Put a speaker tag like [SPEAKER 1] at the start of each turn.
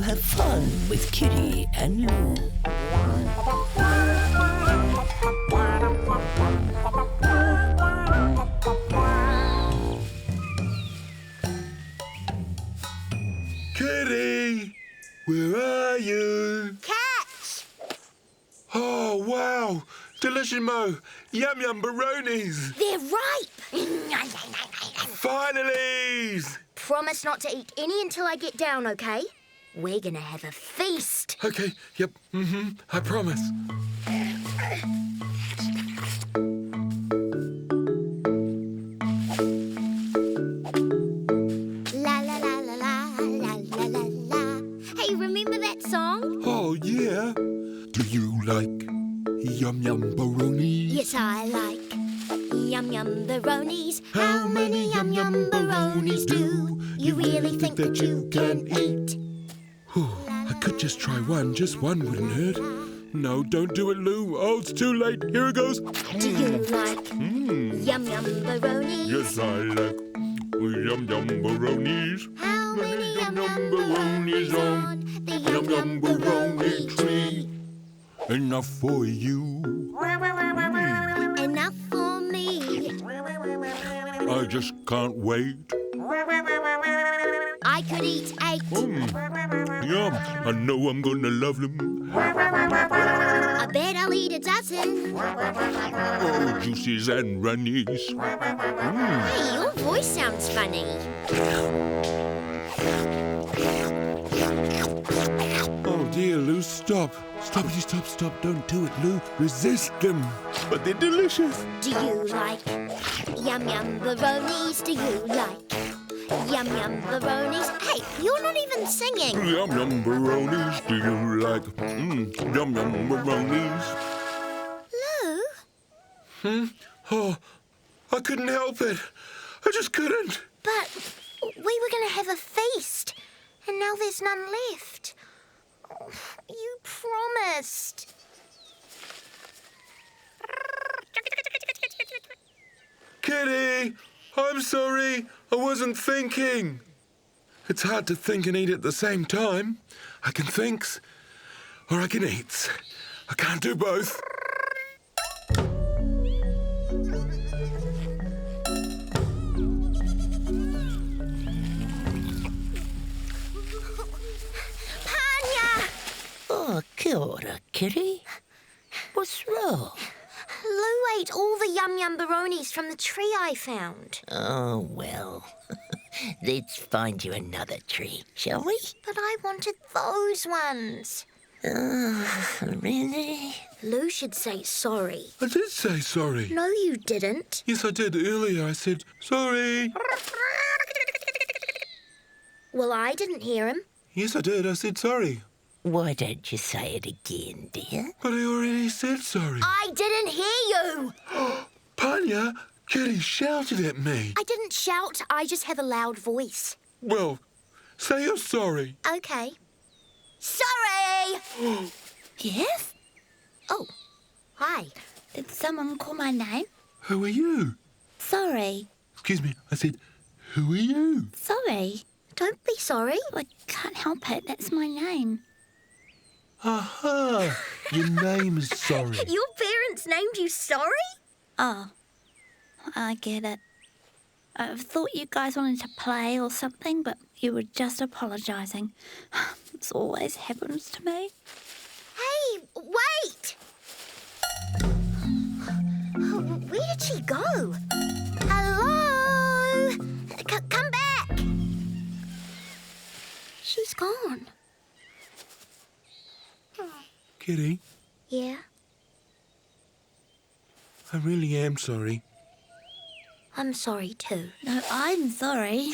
[SPEAKER 1] to have fun with Kiri and Lou.
[SPEAKER 2] Kiri, where are you?
[SPEAKER 3] Catch!
[SPEAKER 2] Oh, wow! Delissimo! Yum Baronies!
[SPEAKER 3] They're ripe!
[SPEAKER 2] Finally!
[SPEAKER 3] Promise not to eat any until I get down, okay? We're gonna have a feast.
[SPEAKER 2] Okay, yep, I promise.
[SPEAKER 3] La la la la la la la la la. Hey, remember that song?
[SPEAKER 2] Oh, yeah. Do you like Yum Baronies?
[SPEAKER 3] Yes, I like Yum Baronies.
[SPEAKER 2] How many Yum Baronies do you really think that you can eat? I could just try one. Just one wouldn't hurt. No, don't do it, Lou. Oh, it's too late. Here it goes.
[SPEAKER 3] Do you like Yum Baronies?
[SPEAKER 2] Yes, I like Yum Baronies.
[SPEAKER 3] How many Yum
[SPEAKER 2] Baronies on
[SPEAKER 3] the
[SPEAKER 2] Yum Baroni tree? Enough for you.
[SPEAKER 3] Enough for me.
[SPEAKER 2] I just can't wait.
[SPEAKER 3] I could eat 8.
[SPEAKER 2] Yum, I know I'm gonna love them.
[SPEAKER 3] I bet I'll eat a dozen.
[SPEAKER 2] Oh, juices and runnies.
[SPEAKER 3] Hey, your voice sounds funny.
[SPEAKER 2] Oh dear, Lou, stop. Stop. Don't do it, Lou. Resist them. But they're delicious.
[SPEAKER 3] Do you like Yum Baronies? Do you like Yum Baronies? Hey, you're not even singing.
[SPEAKER 2] Yum Baronies. Do you like Yum Baronies?
[SPEAKER 3] Lou?
[SPEAKER 2] Oh, I couldn't help it. I just couldn't.
[SPEAKER 3] But we were going to have a feast, and now there's none left. Oh, you promised.
[SPEAKER 2] Kitty, I'm sorry. I wasn't thinking. It's hard to think and eat at the same time. I can thinks, or I can eats. I can't do both.
[SPEAKER 1] Oh, kia ora, Kiri. What's wrong?
[SPEAKER 3] Lou ate all the Yum Baronies from the tree I found.
[SPEAKER 1] Oh, well. Let's find you another tree, shall we?
[SPEAKER 3] But I wanted those ones.
[SPEAKER 1] Really?
[SPEAKER 3] Lou should say sorry.
[SPEAKER 2] I did say sorry.
[SPEAKER 3] No, you didn't.
[SPEAKER 2] Yes, I did earlier. I said sorry.
[SPEAKER 3] Well, I didn't hear him.
[SPEAKER 2] Yes, I did. I said sorry.
[SPEAKER 1] Why don't you say it again, dear?
[SPEAKER 2] But I already said sorry.
[SPEAKER 3] I didn't hear you.
[SPEAKER 2] Panya, Kitty shouted at me.
[SPEAKER 3] I didn't shout. I just have a loud voice.
[SPEAKER 2] Well, say you're sorry.
[SPEAKER 3] Okay. Sorry!
[SPEAKER 4] Yes?
[SPEAKER 3] Oh, hi.
[SPEAKER 4] Did someone call my name?
[SPEAKER 2] Who are you?
[SPEAKER 4] Sorry.
[SPEAKER 2] Excuse me. I said, who are you?
[SPEAKER 4] Sorry.
[SPEAKER 3] Don't be sorry.
[SPEAKER 4] I can't help it. That's my name.
[SPEAKER 2] Aha! Your name's sorry.
[SPEAKER 3] Your parents named you Sorry?
[SPEAKER 4] Oh, I get it. I thought you guys wanted to play or something, but you were just apologising. This always happens to me.
[SPEAKER 3] Hey, wait! Where did she go? Hello? Come back! She's gone.
[SPEAKER 2] Kitty,
[SPEAKER 3] Yeah?
[SPEAKER 2] I really am sorry.
[SPEAKER 3] I'm sorry too.
[SPEAKER 4] No, I'm sorry.